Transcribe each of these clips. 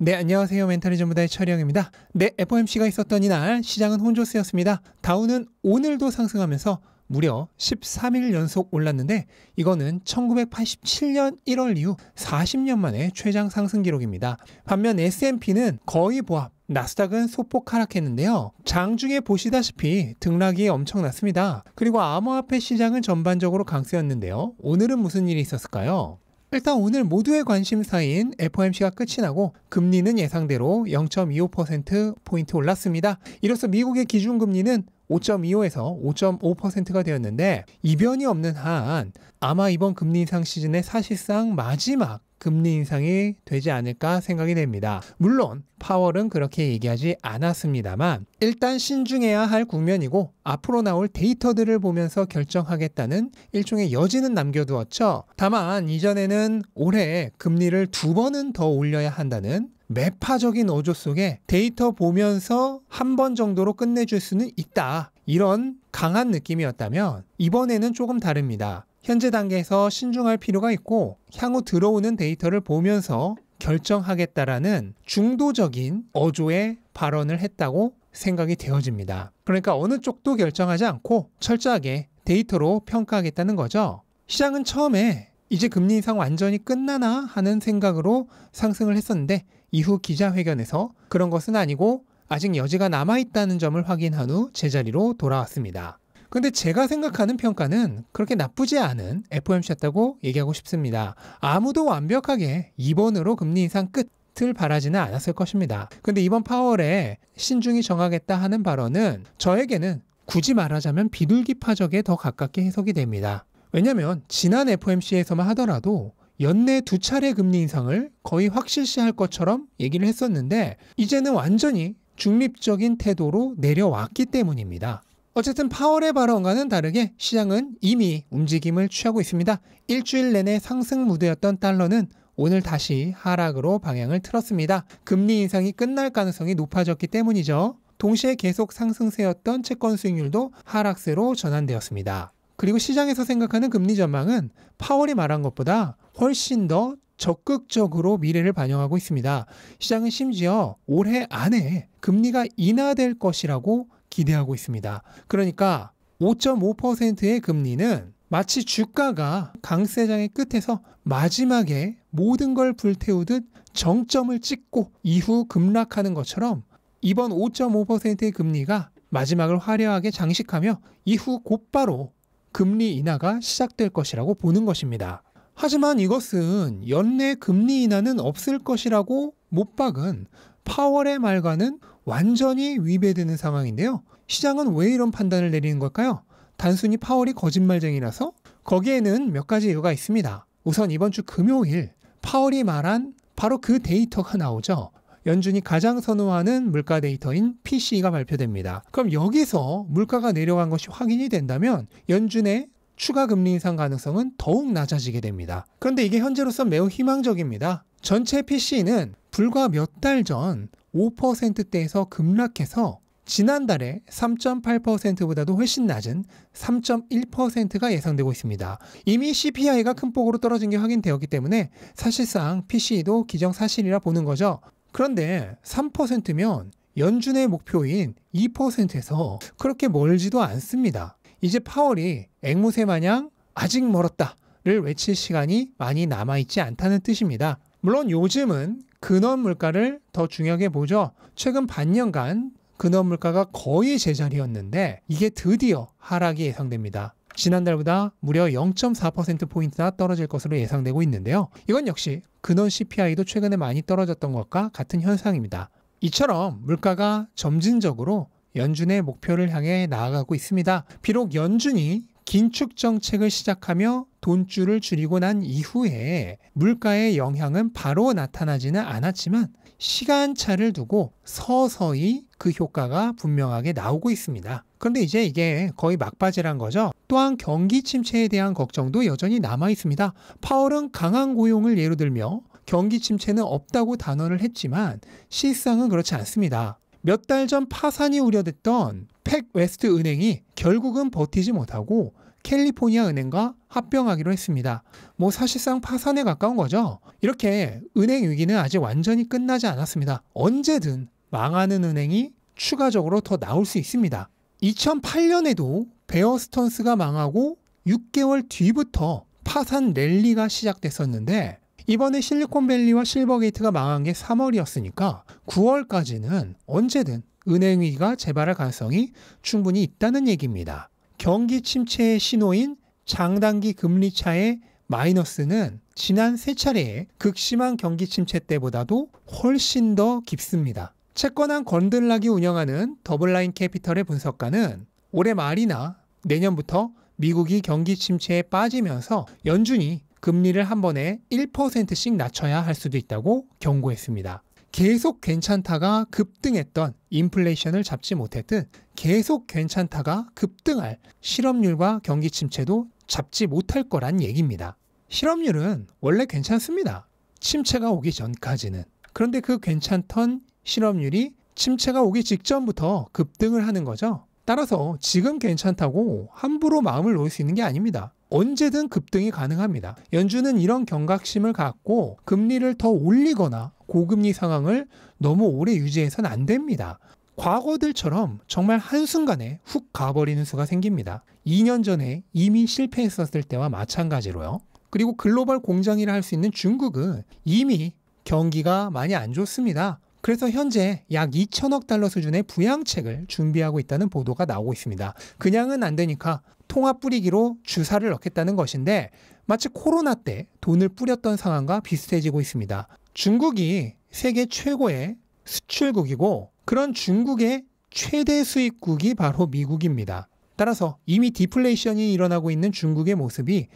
네, 안녕하세요. 멘탈의 전부다의 철영입니다. 네, FOMC가 있었던 이날 시장은 혼조세였습니다. 다우는 오늘도 상승하면서 무려 13일 연속 올랐는데 이거는 1987년 1월 이후 40년 만에 최장 상승 기록입니다. 반면 S&P는 거의 보합, 나스닥은 소폭 하락했는데요. 장중에 보시다시피 등락이 엄청났습니다. 그리고 암호화폐 시장은 전반적으로 강세였는데요. 오늘은 무슨 일이 있었을까요? 일단 오늘 모두의 관심사인 FOMC가 끝이 나고 금리는 예상대로 0.25%포인트 올랐습니다. 이로써 미국의 기준금리는 5.25에서 5.5%가 되었는데 이변이 없는 한 아마 이번 금리 인상 시즌의 사실상 마지막 금리 인상이 되지 않을까 생각이 됩니다. 물론 파월은 그렇게 얘기하지 않았습니다만 일단 신중해야 할 국면이고 앞으로 나올 데이터들을 보면서 결정하겠다는 일종의 여지는 남겨두었죠. 다만 이전에는 올해 금리를 2번은 더 올려야 한다는 매파적인 어조 속에 데이터 보면서 한 번 정도로 끝내줄 수는 있다. 이런 강한 느낌이었다면 이번에는 조금 다릅니다. 현재 단계에서 신중할 필요가 있고 향후 들어오는 데이터를 보면서 결정하겠다라는 중도적인 어조의 발언을 했다고 생각이 되어집니다. 그러니까 어느 쪽도 결정하지 않고 철저하게 데이터로 평가하겠다는 거죠. 시장은 처음에 이제 금리 인상 완전히 끝나나 하는 생각으로 상승을 했었는데 이후 기자회견에서 그런 것은 아니고 아직 여지가 남아있다는 점을 확인한 후 제자리로 돌아왔습니다. 근데 제가 생각하는 평가는 그렇게 나쁘지 않은 FOMC였다고 얘기하고 싶습니다. 아무도 완벽하게 2번으로 금리 인상 끝을 바라지는 않았을 것입니다. 근데 이번 파월에 신중히 정하겠다 하는 발언은 저에게는 굳이 말하자면 비둘기파적에 더 가깝게 해석이 됩니다. 왜냐면 지난 FOMC에서만 하더라도 연내 2차례 금리 인상을 거의 확실시할 것처럼 얘기를 했었는데 이제는 완전히 중립적인 태도로 내려왔기 때문입니다. 어쨌든 파월의 발언과는 다르게 시장은 이미 움직임을 취하고 있습니다. 일주일 내내 상승 무드였던 달러는 오늘 다시 하락으로 방향을 틀었습니다. 금리 인상이 끝날 가능성이 높아졌기 때문이죠. 동시에 계속 상승세였던 채권 수익률도 하락세로 전환되었습니다. 그리고 시장에서 생각하는 금리 전망은 파월이 말한 것보다 훨씬 더 적극적으로 미래를 반영하고 있습니다. 시장은 심지어 올해 안에 금리가 인하될 것이라고 기대하고 있습니다. 그러니까 5.5%의 금리는 마치 주가가 강세장의 끝에서 마지막에 모든 걸 불태우듯 정점을 찍고 이후 급락하는 것처럼 이번 5.5%의 금리가 마지막을 화려하게 장식하며 이후 곧바로 금리 인하가 시작될 것이라고 보는 것입니다. 하지만 이것은 연내 금리 인하는 없을 것이라고 못 박은 파월의 말과는 완전히 위배되는 상황인데요. 시장은 왜 이런 판단을 내리는 걸까요? 단순히 파월이 거짓말쟁이라서? 거기에는 몇 가지 이유가 있습니다. 우선 이번 주 금요일 파월이 말한 바로 그 데이터가 나오죠. 연준이 가장 선호하는 물가 데이터인 PCE가 발표됩니다. 그럼 여기서 물가가 내려간 것이 확인이 된다면 연준의 추가 금리 인상 가능성은 더욱 낮아지게 됩니다. 그런데 이게 현재로서 매우 희망적입니다. 전체 PCE는 불과 몇 달 전 5%대에서 급락해서 지난달에 3.8%보다도 훨씬 낮은 3.1%가 예상되고 있습니다. 이미 CPI가 큰 폭으로 떨어진 게 확인되었기 때문에 사실상 PCE도 기정사실이라 보는 거죠. 그런데 3%면 연준의 목표인 2%에서 그렇게 멀지도 않습니다. 이제 파월이 앵무새 마냥 아직 멀었다를 외칠 시간이 많이 남아있지 않다는 뜻입니다. 물론 요즘은 근원 물가를 더 중요하게 보죠. 최근 반년간 근원 물가가 거의 제자리였는데 이게 드디어 하락이 예상됩니다. 지난달보다 무려 0.4%포인트나 떨어질 것으로 예상되고 있는데요. 이건 역시 근원 CPI도 최근에 많이 떨어졌던 것과 같은 현상입니다. 이처럼 물가가 점진적으로 연준의 목표를 향해 나아가고 있습니다. 비록 연준이 긴축 정책을 시작하며 돈줄을 줄이고 난 이후에 물가의 영향은 바로 나타나지는 않았지만 시간차를 두고 서서히 그 효과가 분명하게 나오고 있습니다. 그런데 이제 이게 거의 막바지란 거죠. 또한 경기 침체에 대한 걱정도 여전히 남아 있습니다. 파월은 강한 고용을 예로 들며 경기 침체는 없다고 단언을 했지만 실상은 그렇지 않습니다. 몇 달 전 파산이 우려됐던 팩웨스트 은행이 결국은 버티지 못하고 캘리포니아 은행과 합병하기로 했습니다. 뭐 사실상 파산에 가까운 거죠. 이렇게 은행 위기는 아직 완전히 끝나지 않았습니다. 언제든 망하는 은행이 추가적으로 더 나올 수 있습니다. 2008년에도 베어 스턴스가 망하고 6개월 뒤부터 파산 랠리가 시작됐었는데 이번에 실리콘밸리와 실버게이트가 망한 게 3월이었으니까 9월까지는 언제든 은행 위기가 재발할 가능성이 충분히 있다는 얘기입니다. 경기 침체의 신호인 장단기 금리 차의 마이너스는 지난 3차례의 극심한 경기 침체 때보다도 훨씬 더 깊습니다. 채권왕 건들락이 운영하는 더블라인 캐피털의 분석가는 올해 말이나 내년부터 미국이 경기 침체에 빠지면서 연준이 금리를 한 번에 1%씩 낮춰야 할 수도 있다고 경고했습니다. 계속 괜찮다가 급등했던 인플레이션을 잡지 못했듯 계속 괜찮다가 급등할 실업률과 경기 침체도 잡지 못할 거란 얘기입니다. 실업률은 원래 괜찮습니다. 침체가 오기 전까지는. 그런데 그 괜찮던 실업률이 침체가 오기 직전부터 급등을 하는 거죠. 따라서 지금 괜찮다고 함부로 마음을 놓을 수 있는 게 아닙니다. 언제든 급등이 가능합니다. 연준은 이런 경각심을 갖고 금리를 더 올리거나 고금리 상황을 너무 오래 유지해서는 안 됩니다. 과거들처럼 정말 한순간에 훅 가버리는 수가 생깁니다. 2년 전에 이미 실패했었을 때와 마찬가지로요. 그리고 글로벌 공장이라 할 수 있는 중국은 이미 경기가 많이 안 좋습니다. 그래서 현재 약 2천억 달러 수준의 부양책을 준비하고 있다는 보도가 나오고 있습니다. 그냥은 안 되니까 통화 뿌리기로 주사를 넣겠다는 것인데 마치 코로나 때 돈을 뿌렸던 상황과 비슷해지고 있습니다. 중국이 세계 최고의 수출국이고 그런 중국의 최대 수입국이 바로 미국입니다. 따라서 이미 디플레이션이 일어나고 있는 중국의 모습이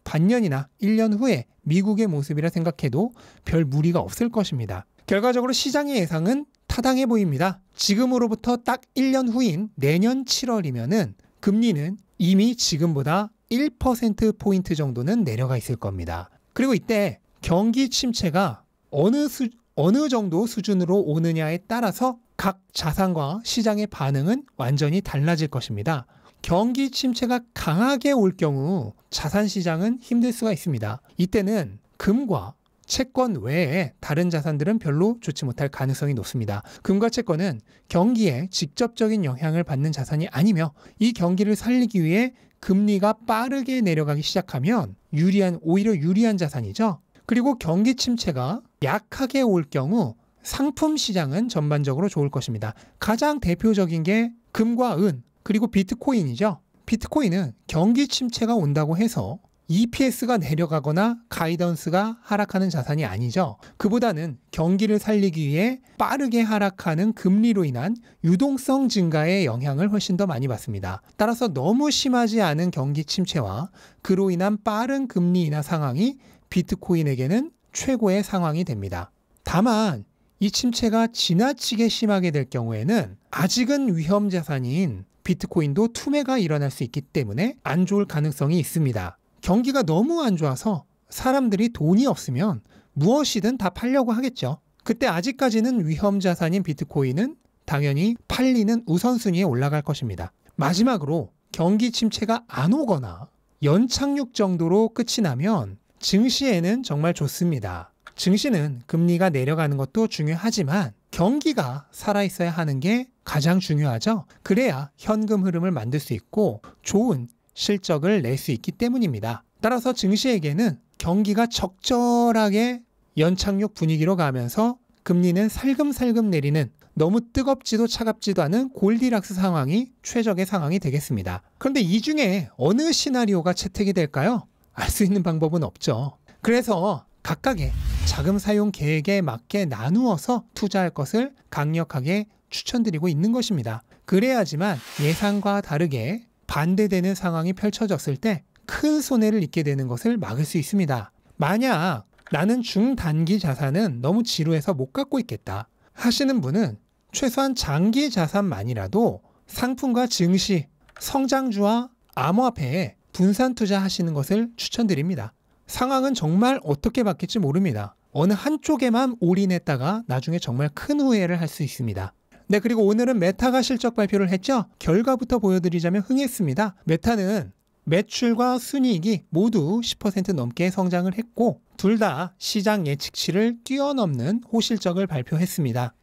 반년이나 1년 후에 미국의 모습이라 생각해도 별 무리가 없을 것입니다. 결과적으로 시장의 예상은 타당해 보입니다. 지금으로부터 딱 1년 후인 내년 7월이면은 금리는 이미 지금보다 1%포인트 정도는 내려가 있을 겁니다. 그리고 이때 경기 침체가 어느 정도 수준으로 오느냐에 따라서 각 자산과 시장의 반응은 완전히 달라질 것입니다. 경기 침체가 강하게 올 경우 자산 시장은 힘들 수가 있습니다. 이때는 금과 채권 외에 다른 자산들은 별로 좋지 못할 가능성이 높습니다. 금과 채권은 경기에 직접적인 영향을 받는 자산이 아니며 이 경기를 살리기 위해 금리가 빠르게 내려가기 시작하면 오히려 유리한 자산이죠. 그리고 경기 침체가 약하게 올 경우 상품 시장은 전반적으로 좋을 것입니다. 가장 대표적인 게 금과 은 그리고 비트코인이죠. 비트코인은 경기 침체가 온다고 해서 EPS가 내려가거나 가이던스가 하락하는 자산이 아니죠. 그보다는 경기를 살리기 위해 빠르게 하락하는 금리로 인한 유동성 증가의 영향을 훨씬 더 많이 받습니다. 따라서 너무 심하지 않은 경기 침체와 그로 인한 빠른 금리 인하 상황이 비트코인에게는 최고의 상황이 됩니다. 다만 이 침체가 지나치게 심하게 될 경우에는 아직은 위험 자산인 비트코인도 투매가 일어날 수 있기 때문에 안 좋을 가능성이 있습니다. 경기가 너무 안 좋아서 사람들이 돈이 없으면 무엇이든 다 팔려고 하겠죠. 그때 아직까지는 위험 자산인 비트코인은 당연히 팔리는 우선순위에 올라갈 것입니다. 마지막으로 경기 침체가 안 오거나 연착륙 정도로 끝이 나면 증시에는 정말 좋습니다. 증시는 금리가 내려가는 것도 중요하지만 경기가 살아있어야 하는 게 가장 중요하죠. 그래야 현금 흐름을 만들 수 있고 좋은 실적을 낼 수 있기 때문입니다. 따라서 증시에게는 경기가 적절하게 연착륙 분위기로 가면서 금리는 살금살금 내리는 너무 뜨겁지도 차갑지도 않은 골디락스 상황이 최적의 상황이 되겠습니다. 그런데 이 중에 어느 시나리오가 채택이 될까요? 알 수 있는 방법은 없죠. 그래서 각각의 자금 사용 계획에 맞게 나누어서 투자할 것을 강력하게 추천드리고 있는 것입니다. 그래야지만 예상과 다르게 반대되는 상황이 펼쳐졌을 때 큰 손해를 입게 되는 것을 막을 수 있습니다. 만약 나는 중단기 자산은 너무 지루해서 못 갖고 있겠다 하시는 분은 최소한 장기 자산만이라도 상품과 증시, 성장주와 암호화폐에 분산 투자하시는 것을 추천드립니다. 상황은 정말 어떻게 바뀔지 모릅니다. 어느 한쪽에만 올인했다가 나중에 정말 큰 후회를 할 수 있습니다. 네, 그리고 오늘은 메타가 실적 발표를 했죠. 결과부터 보여드리자면 흥했습니다. 메타는 매출과 순이익이 모두 10% 넘게 성장을 했고 둘 다 시장 예측치를 뛰어넘는 호실적을 발표했습니다.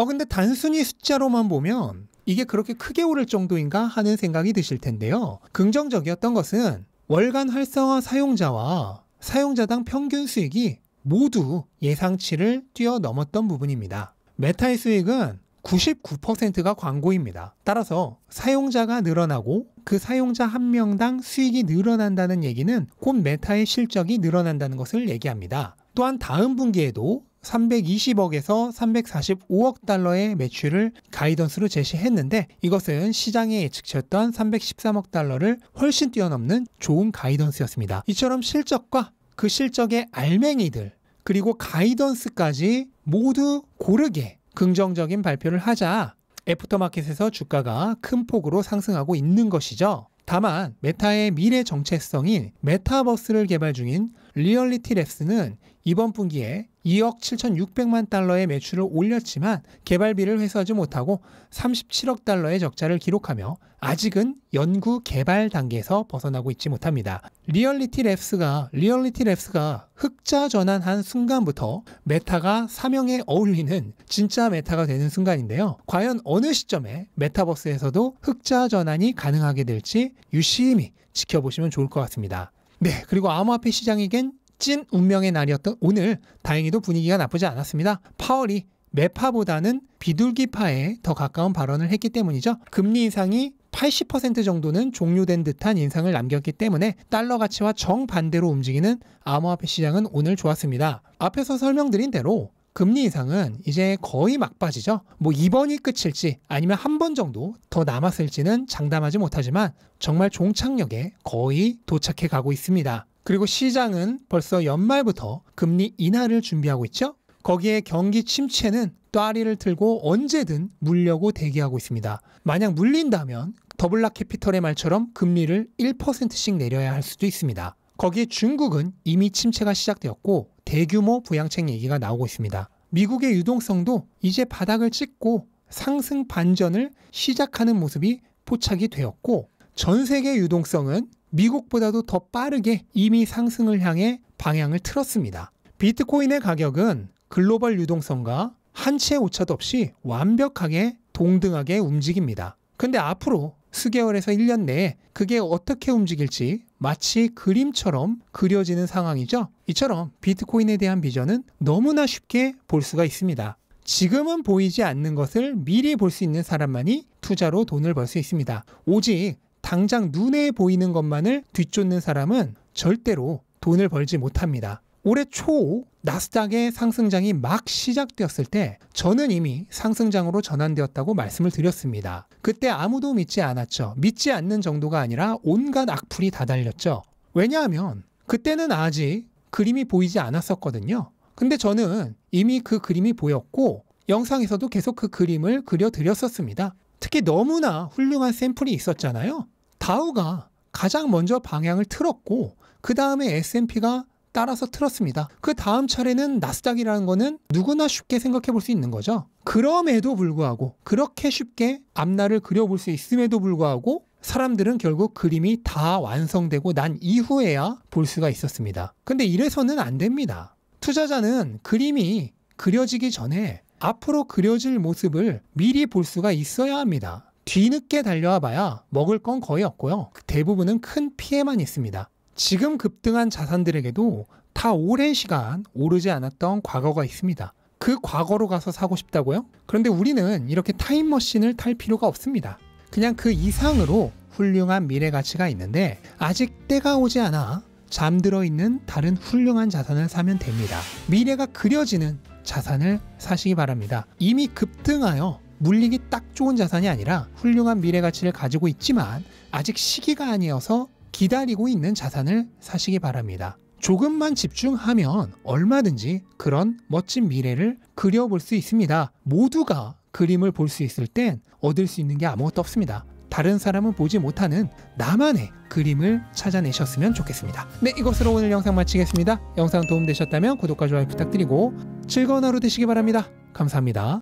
근데 단순히 숫자로만 보면 이게 그렇게 크게 오를 정도인가 하는 생각이 드실 텐데요. 긍정적이었던 것은 월간 활성화 사용자와 사용자당 평균 수익이 모두 예상치를 뛰어넘었던 부분입니다. 메타의 수익은 99%가 광고입니다. 따라서 사용자가 늘어나고 그 사용자 한 명당 수익이 늘어난다는 얘기는 곧 메타의 실적이 늘어난다는 것을 얘기합니다. 또한 다음 분기에도 320억에서 345억 달러의 매출을 가이던스로 제시했는데 이것은 시장의 예측치였던 313억 달러를 훨씬 뛰어넘는 좋은 가이던스였습니다. 이처럼 실적과 그 실적의 알맹이들 그리고 가이던스까지 모두 고르게 긍정적인 발표를 하자 애프터마켓에서 주가가 큰 폭으로 상승하고 있는 것이죠. 다만 메타의 미래 정체성인 메타버스를 개발 중인 리얼리티 랩스는 이번 분기에 2억 7,600만 달러의 매출을 올렸지만 개발비를 회수하지 못하고 37억 달러의 적자를 기록하며 아직은 연구 개발 단계에서 벗어나고 있지 못합니다. 리얼리티 랩스가 흑자 전환한 순간부터 메타가 사명에 어울리는 진짜 메타가 되는 순간인데요. 과연 어느 시점에 메타버스에서도 흑자 전환이 가능하게 될지 유심히 지켜보시면 좋을 것 같습니다. 네, 그리고 암호화폐 시장에겐 찐 운명의 날이었던 오늘 다행히도 분위기가 나쁘지 않았습니다. 파월이 매파보다는 비둘기파에 더 가까운 발언을 했기 때문이죠. 금리 인상이 80% 정도는 종료된 듯한 인상을 남겼기 때문에 달러 가치와 정반대로 움직이는 암호화폐 시장은 오늘 좋았습니다. 앞에서 설명드린 대로 금리 인상은 이제 거의 막바지죠. 이번이 끝일지 아니면 한 번 정도 더 남았을지는 장담하지 못하지만 정말 종착역에 거의 도착해 가고 있습니다. 그리고 시장은 벌써 연말부터 금리 인하를 준비하고 있죠. 거기에 경기 침체는 또아리를 틀고 언제든 물려고 대기하고 있습니다. 만약 물린다면 더블락 캐피털의 말처럼 금리를 1%씩 내려야 할 수도 있습니다. 거기에 중국은 이미 침체가 시작되었고 대규모 부양책 얘기가 나오고 있습니다. 미국의 유동성도 이제 바닥을 찍고 상승 반전을 시작하는 모습이 포착이 되었고 전 세계 유동성은 미국보다도 더 빠르게 이미 상승을 향해 방향을 틀었습니다. 비트코인의 가격은 글로벌 유동성과 한치의 오차도 없이 완벽하게 동등하게 움직입니다. 근데 앞으로 수개월에서 1년 내에 그게 어떻게 움직일지 마치 그림처럼 그려지는 상황이죠. 이처럼 비트코인에 대한 비전은 너무나 쉽게 볼 수가 있습니다. 지금은 보이지 않는 것을 미리 볼 수 있는 사람만이 투자로 돈을 벌 수 있습니다. 오직 당장 눈에 보이는 것만을 뒤쫓는 사람은 절대로 돈을 벌지 못합니다. 올해 초 나스닥의 상승장이 막 시작되었을 때 저는 이미 상승장으로 전환되었다고 말씀을 드렸습니다. 그때 아무도 믿지 않았죠. 믿지 않는 정도가 아니라 온갖 악플이 다 달렸죠. 왜냐하면 그때는 아직 그림이 보이지 않았었거든요. 근데 저는 이미 그 그림이 보였고 영상에서도 계속 그 그림을 그려드렸었습니다. 특히 너무나 훌륭한 샘플이 있었잖아요. 다우가 가장 먼저 방향을 틀었고 그 다음에 S&P가 따라서 틀었습니다. 그 다음 차례는 나스닥이라는 거는 누구나 쉽게 생각해 볼 수 있는 거죠. 그럼에도 불구하고 그렇게 쉽게 앞날을 그려볼 수 있음에도 불구하고 사람들은 결국 그림이 다 완성되고 난 이후에야 볼 수가 있었습니다. 근데 이래서는 안 됩니다. 투자자는 그림이 그려지기 전에 앞으로 그려질 모습을 미리 볼 수가 있어야 합니다. 뒤늦게 달려와 봐야 먹을 건 거의 없고요. 대부분은 큰 피해만 있습니다. 지금 급등한 자산들에게도 다 오랜 시간 오르지 않았던 과거가 있습니다. 그 과거로 가서 사고 싶다고요? 그런데 우리는 이렇게 타임머신을 탈 필요가 없습니다. 그냥 그 이상으로 훌륭한 미래 가치가 있는데 아직 때가 오지 않아 잠들어 있는 다른 훌륭한 자산을 사면 됩니다. 미래가 그려지는 자산을 사시기 바랍니다. 이미 급등하여 물리기 딱 좋은 자산이 아니라 훌륭한 미래 가치를 가지고 있지만 아직 시기가 아니어서 기다리고 있는 자산을 사시기 바랍니다. 조금만 집중하면 얼마든지 그런 멋진 미래를 그려볼 수 있습니다. 모두가 그림을 볼 수 있을 땐 얻을 수 있는 게 아무것도 없습니다. 다른 사람은 보지 못하는 나만의 그림을 찾아내셨으면 좋겠습니다. 네, 이것으로 오늘 영상 마치겠습니다. 영상 도움되셨다면 구독과 좋아요 부탁드리고 즐거운 하루 되시기 바랍니다. 감사합니다.